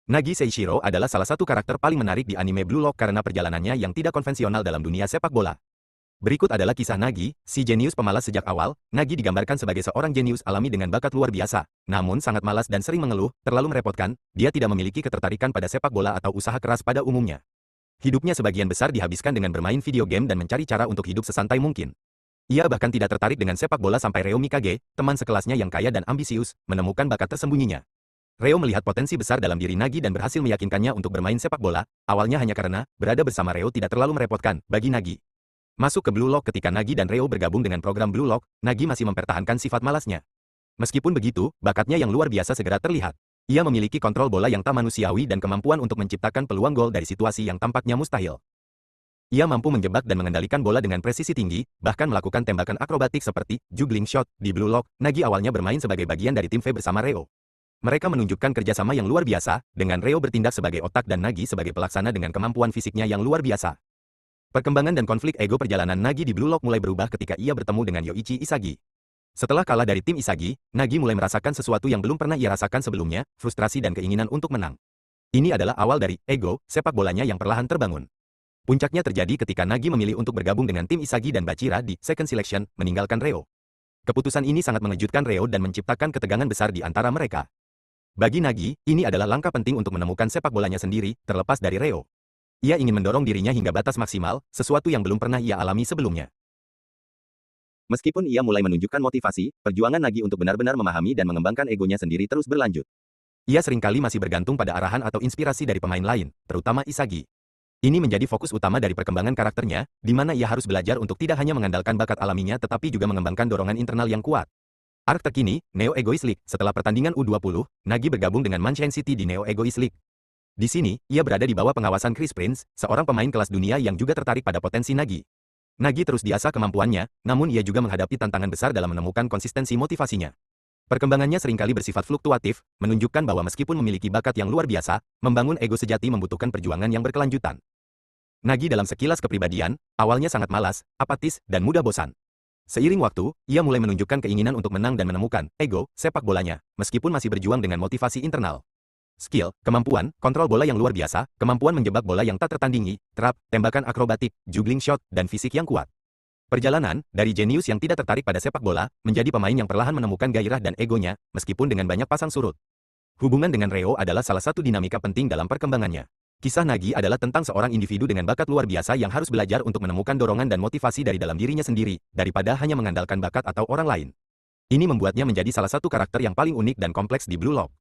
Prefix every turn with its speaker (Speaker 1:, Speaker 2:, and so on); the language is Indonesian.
Speaker 1: Nagi Seishiro adalah salah satu karakter paling menarik di anime Blue Lock karena perjalanannya yang tidak konvensional dalam dunia sepak bola. Berikut adalah kisah Nagi, si jenius pemalas sejak awal. Nagi digambarkan sebagai seorang jenius alami dengan bakat luar biasa, namun sangat malas dan sering mengeluh, terlalu merepotkan. Dia tidak memiliki ketertarikan pada sepak bola atau usaha keras pada umumnya. Hidupnya sebagian besar dihabiskan dengan bermain video game dan mencari cara untuk hidup sesantai mungkin. Ia bahkan tidak tertarik dengan sepak bola sampai Reo Mikage, teman sekelasnya yang kaya dan ambisius, menemukan bakat tersembunyinya. Reo melihat potensi besar dalam diri Nagi dan berhasil meyakinkannya untuk bermain sepak bola, awalnya hanya karena berada bersama Reo tidak terlalu merepotkan bagi Nagi. Masuk ke Blue Lock ketika Nagi dan Reo bergabung dengan program Blue Lock, Nagi masih mempertahankan sifat malasnya. Meskipun begitu, bakatnya yang luar biasa segera terlihat. Ia memiliki kontrol bola yang tak manusiawi dan kemampuan untuk menciptakan peluang gol dari situasi yang tampaknya mustahil. Ia mampu menjebak dan mengendalikan bola dengan presisi tinggi, bahkan melakukan tembakan akrobatik seperti juggling shot. Di Blue Lock, Nagi awalnya bermain sebagai bagian dari tim V bersama Reo. Mereka menunjukkan kerjasama yang luar biasa, dengan Reo bertindak sebagai otak dan Nagi sebagai pelaksana dengan kemampuan fisiknya yang luar biasa. Perkembangan dan konflik ego perjalanan Nagi di Blue Lock mulai berubah ketika ia bertemu dengan Yoichi Isagi. Setelah kalah dari tim Isagi, Nagi mulai merasakan sesuatu yang belum pernah ia rasakan sebelumnya, frustrasi dan keinginan untuk menang. Ini adalah awal dari ego sepak bolanya yang perlahan terbangun. Puncaknya terjadi ketika Nagi memilih untuk bergabung dengan tim Isagi dan Bachira di second selection, meninggalkan Reo. Keputusan ini sangat mengejutkan Reo dan menciptakan ketegangan besar di antara mereka. Bagi Nagi, ini adalah langkah penting untuk menemukan sepak bolanya sendiri, terlepas dari Reo. Ia ingin mendorong dirinya hingga batas maksimal, sesuatu yang belum pernah ia alami sebelumnya. Meskipun ia mulai menunjukkan motivasi, perjuangan Nagi untuk benar-benar memahami dan mengembangkan egonya sendiri terus berlanjut. Ia seringkali masih bergantung pada arahan atau inspirasi dari pemain lain, terutama Isagi. Ini menjadi fokus utama dari perkembangan karakternya, di mana ia harus belajar untuk tidak hanya mengandalkan bakat alaminya tetapi juga mengembangkan dorongan internal yang kuat. Arc terkini, Neo Egoist League. Setelah pertandingan U20, Nagi bergabung dengan Manchester City di Neo Egoist League. Di sini, ia berada di bawah pengawasan Chris Prince, seorang pemain kelas dunia yang juga tertarik pada potensi Nagi. Nagi terus diasah kemampuannya, namun ia juga menghadapi tantangan besar dalam menemukan konsistensi motivasinya. Perkembangannya seringkali bersifat fluktuatif, menunjukkan bahwa meskipun memiliki bakat yang luar biasa, membangun ego sejati membutuhkan perjuangan yang berkelanjutan. Nagi dalam sekilas kepribadian, awalnya sangat malas, apatis, dan mudah bosan. Seiring waktu, ia mulai menunjukkan keinginan untuk menang dan menemukan ego sepak bolanya, meskipun masih berjuang dengan motivasi internal. Skill, kemampuan, kontrol bola yang luar biasa, kemampuan menjebak bola yang tak tertandingi, trap, tembakan akrobatik, juggling shot, dan fisik yang kuat. Perjalanan, dari jenius yang tidak tertarik pada sepak bola, menjadi pemain yang perlahan menemukan gairah dan egonya, meskipun dengan banyak pasang surut. Hubungan dengan Reo adalah salah satu dinamika penting dalam perkembangannya. Kisah Nagi adalah tentang seorang individu dengan bakat luar biasa yang harus belajar untuk menemukan dorongan dan motivasi dari dalam dirinya sendiri, daripada hanya mengandalkan bakat atau orang lain. Ini membuatnya menjadi salah satu karakter yang paling unik dan kompleks di Blue Lock.